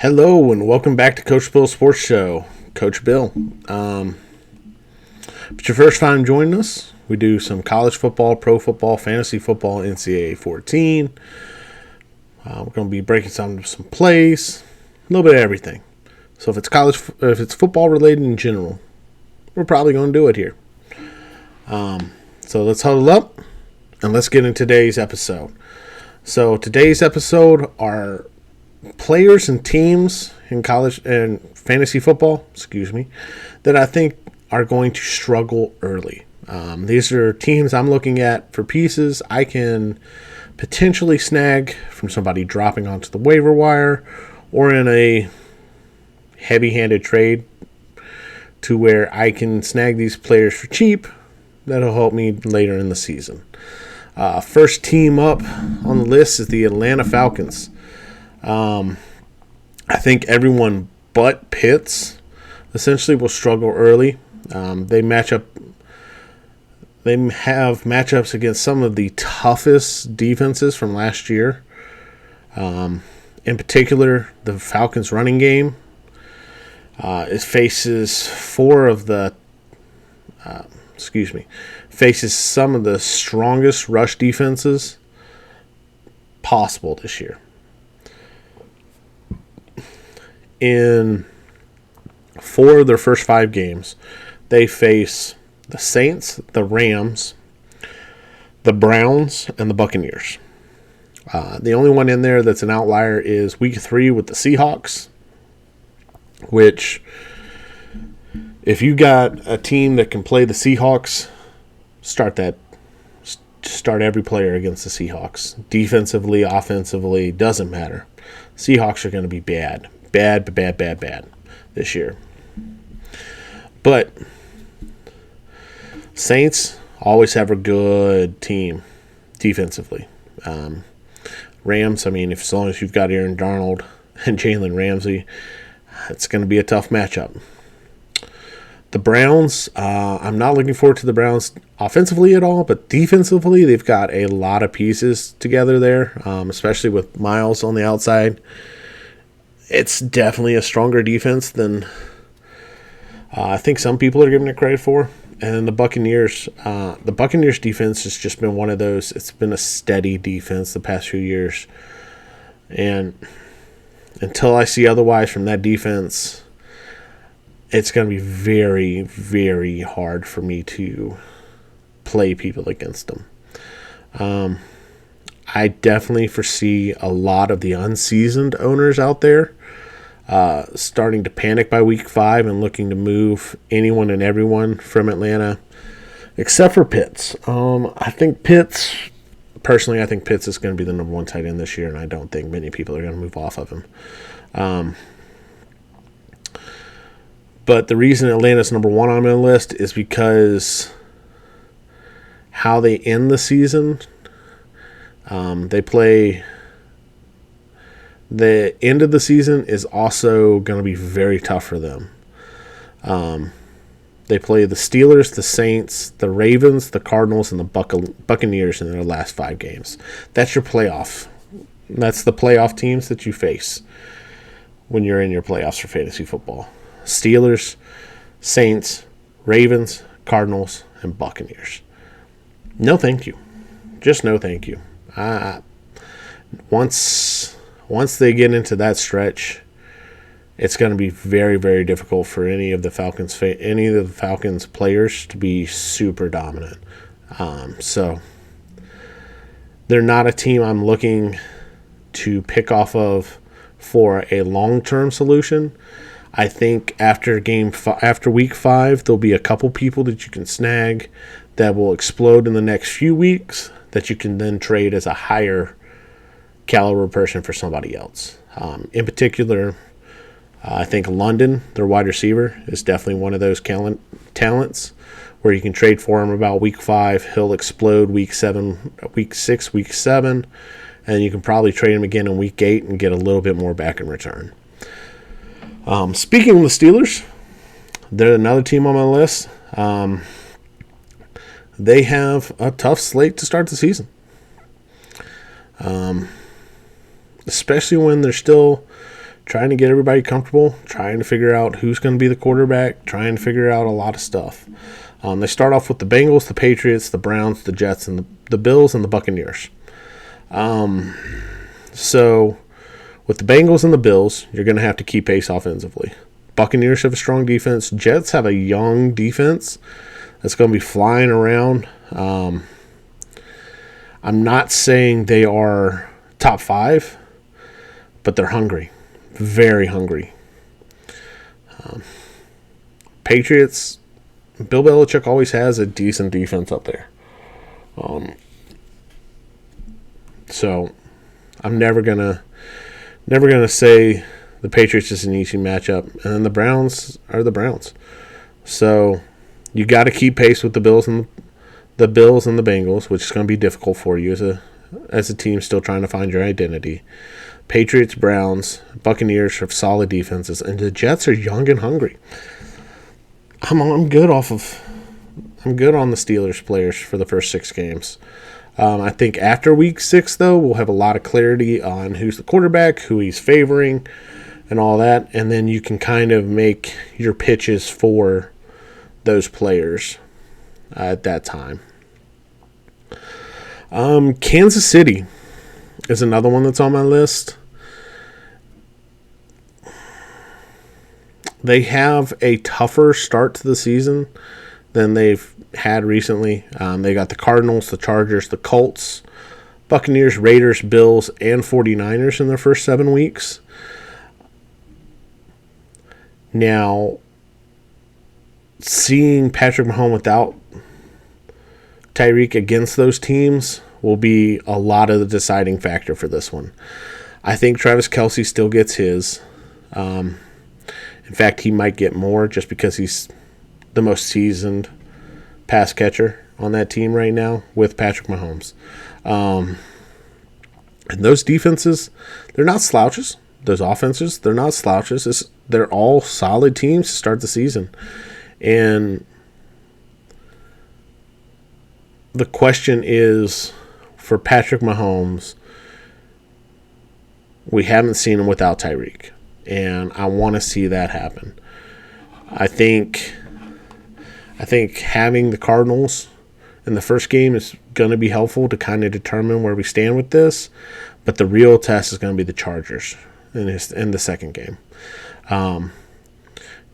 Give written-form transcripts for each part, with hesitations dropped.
Hello and welcome back to Coach Bill's Sports Show. Coach Bill. If it's your first time joining us, we do some college football, pro football, fantasy football, NCAA 14. We're going to be breaking some plays, a little bit of everything. So if it's football related in general, we're probably going to do it here. So let's huddle up and let's get into today's episode. So today's episode are players and teams in college and fantasy football, that I think are going to struggle early. These are teams I'm looking at for pieces I can potentially snag from somebody dropping onto the waiver wire or in a heavy-handed trade to where I can snag these players for cheap. That'll help me later in the season. First team up on the list is the Atlanta Falcons. I think everyone but Pitts essentially will struggle early. They have matchups against some of the toughest defenses from last year. In particular, the Falcons running game. It faces faces some of the strongest rush defenses possible this year. In 4 of their first 5 games, they face the Saints, the Rams, the Browns, and the Buccaneers. The only one in there that's an outlier is week 3 with the Seahawks, which, if you got a team that can play the Seahawks, start every player against the Seahawks. Defensively, offensively, doesn't matter. Seahawks are going to be bad this year. But Saints always have a good team defensively. Rams, as long as you've got Aaron Donald and Jalen Ramsey, it's going to be a tough matchup. The Browns, I'm not looking forward to the Browns offensively at all, but defensively, they've got a lot of pieces together there, especially with Miles on the outside. It's definitely a stronger defense than I think some people are giving it credit for. And the Buccaneers defense has just been one of those. It's been a steady defense the past few years. And until I see otherwise from that defense, it's going to be very, very hard for me to play people against them. I definitely foresee a lot of the unseasoned owners out there starting to panic by week 5 and looking to move anyone and everyone from Atlanta, except for Pitts. I think Pitts is going to be the number 1 tight end this year, and I don't think many people are going to move off of him. But the reason Atlanta's number 1 on my list is because how they end the season. The end of the season is also going to be very tough for them. They play the Steelers, the Saints, the Ravens, the Cardinals, and the Buccaneers in their last 5 games. That's your playoff. That's the playoff teams that you face when you're in your playoffs for fantasy football. Steelers, Saints, Ravens, Cardinals, and Buccaneers. No thank you. Just no thank you. Once they get into that stretch, it's going to be very, very difficult for any of the Falcons players to be super dominant. So they're not a team I'm looking to pick off of for a long-term solution. I think after week 5, there'll be a couple people that you can snag that will explode in the next few weeks that you can then trade as a higher caliber person for somebody else. In particular, I think London, their wide receiver, is definitely one of those talents where you can trade for him about week 5. He'll explode week 6, week 7, and you can probably trade him again in week 8 and get a little bit more back in return. Speaking of the Steelers, they're another team on my list. They have a tough slate to start the season. Especially when they're still trying to get everybody comfortable, trying to figure out who's going to be the quarterback, trying to figure out a lot of stuff. They start off with the Bengals, the Patriots, the Browns, the Jets, and the Bills and the Buccaneers. So with the Bengals and the Bills, you're going to have to keep pace offensively. Buccaneers have a strong defense. Jets have a young defense that's going to be flying around. I'm not saying they are top 5, but they're hungry. Very hungry. Patriots, Bill Belichick always has a decent defense up there. So I'm never gonna say the Patriots is an easy matchup, and then the Browns are the Browns. So you got to keep pace with the Bills and the Bengals, which is going to be difficult for you as a team still trying to find your identity. Patriots, Browns, Buccaneers have solid defenses, and the Jets are young and hungry. I'm good on the Steelers players for the first 6 games. I think after week 6, though, we'll have a lot of clarity on who's the quarterback, who he's favoring, and all that, and then you can kind of make your pitches for those players at that time. Kansas City is another one that's on my list. They have a tougher start to the season than they've had recently. They got the Cardinals, the Chargers, the Colts, Buccaneers, Raiders, Bills, and 49ers in their first 7 weeks. Now, seeing Patrick Mahomes without Tyreek against those teams will be a lot of the deciding factor for this one. I think Travis Kelce still gets his. In fact, he might get more just because he's the most seasoned pass catcher on that team right now with Patrick Mahomes. And those defenses, they're not slouches. Those offenses, they're not slouches. They're all solid teams to start the season. And the question is, for Patrick Mahomes, we haven't seen him without Tyreek. And I want to see that happen. I think having the Cardinals in the first game is going to be helpful to kind of determine where we stand with this. But the real test is going to be the Chargers in the second game.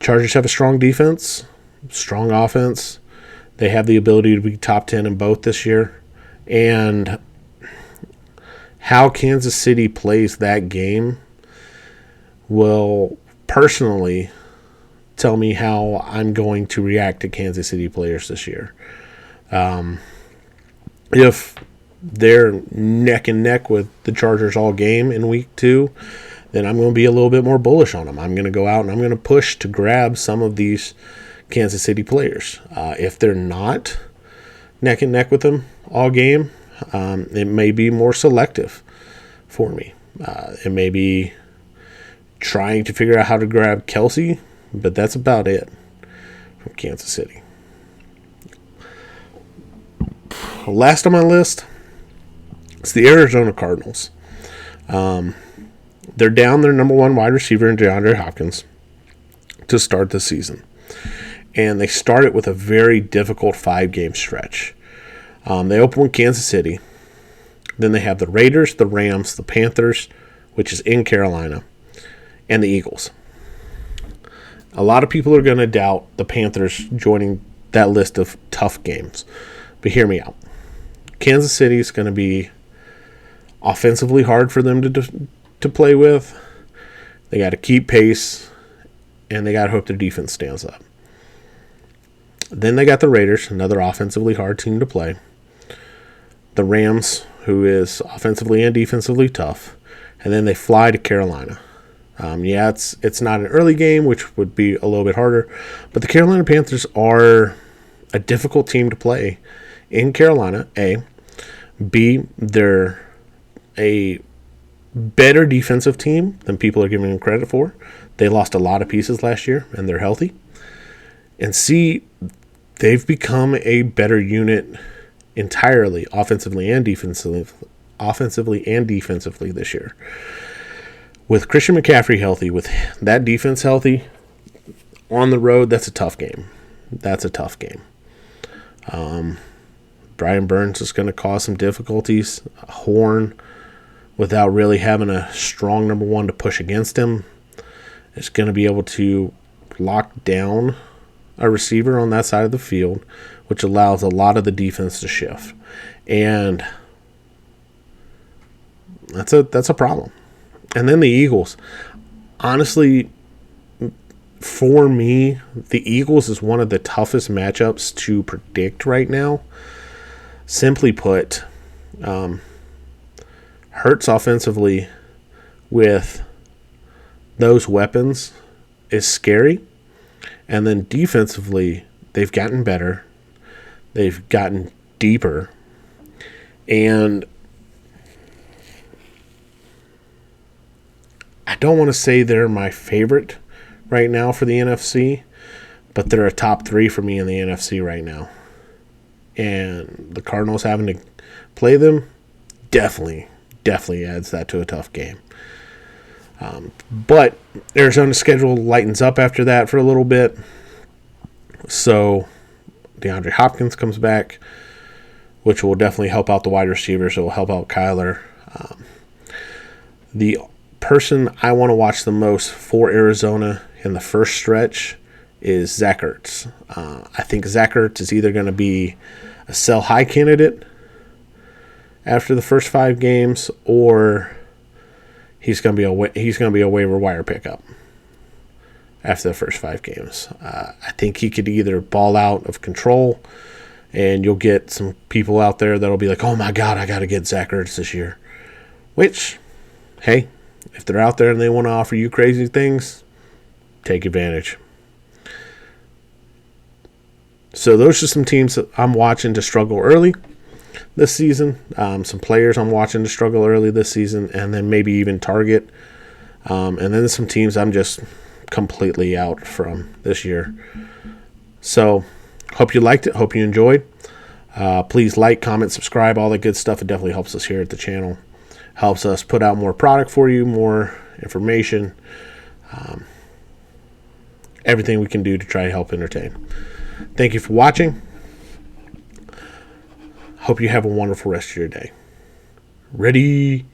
Chargers have a strong defense, strong offense. They have the ability to be top 10 in both this year. And how Kansas City plays that game will personally tell me how I'm going to react to Kansas City players this year. If they're neck and neck with the Chargers all game in week 2, then I'm going to be a little bit more bullish on them. I'm going to go out and I'm going to push to grab some of these Kansas City players. If they're not neck and neck with them all game, it may be more selective for me. It may be trying to figure out how to grab Kelce, but that's about it from Kansas City. Last on my list, it's the Arizona Cardinals. They're down their number 1 wide receiver in DeAndre Hopkins to start the season. And they start it with a very difficult 5-game stretch. They open with Kansas City. Then they have the Raiders, the Rams, the Panthers, which is in Carolina, and the Eagles. A lot of people are going to doubt the Panthers joining that list of tough games. But hear me out. Kansas City is going to be offensively hard for them to play with. They got to keep pace, and they got to hope their defense stands up. Then they got the Raiders, another offensively hard team to play. The Rams, who is offensively and defensively tough. And then they fly to Carolina. It's not an early game, which would be a little bit harder. But the Carolina Panthers are a difficult team to play in Carolina, A. B, they're a better defensive team than people are giving them credit for. They lost a lot of pieces last year, and they're healthy. And C, they've become a better unit entirely, offensively and defensively this year. With Christian McCaffrey healthy, with that defense healthy, on the road, that's a tough game. That's a tough game. Brian Burns is going to cause some difficulties. Horn, without really having a strong number one to push against him, is going to be able to lock down a receiver on that side of the field, which allows a lot of the defense to shift. And that's a problem. And then the Eagles. Honestly, for me, the Eagles is one of the toughest matchups to predict right now. Simply put, Hurts offensively with those weapons is scary. And then defensively, they've gotten better. They've gotten deeper. And I don't want to say they're my favorite right now for the NFC, but they're a top 3 for me in the NFC right now. And the Cardinals having to play them definitely adds that to a tough game. But Arizona's schedule lightens up after that for a little bit. So DeAndre Hopkins comes back, which will definitely help out the wide receivers. It will help out Kyler. The person I want to watch the most for Arizona in the first stretch is Zach Ertz. I think Zach Ertz is either going to be a sell high candidate after the first 5 games, or he's going to be a waiver wire pickup after the first 5 games. I think he could either ball out of control, and you'll get some people out there that'll be like, "Oh my God, I got to get Zach Ertz this year." Which, hey, if they're out there and they want to offer you crazy things, take advantage. So those are some teams that I'm watching to struggle early this season. Some players I'm watching to struggle early this season, and then maybe even target. And then some teams I'm just completely out from this year. So hope you liked it. Hope you enjoyed. Please like, comment, subscribe, all that good stuff. It definitely helps us here at the channel. Helps us put out more product for you, more information. Everything we can do to try to help entertain. Thank you for watching. Hope you have a wonderful rest of your day. Ready?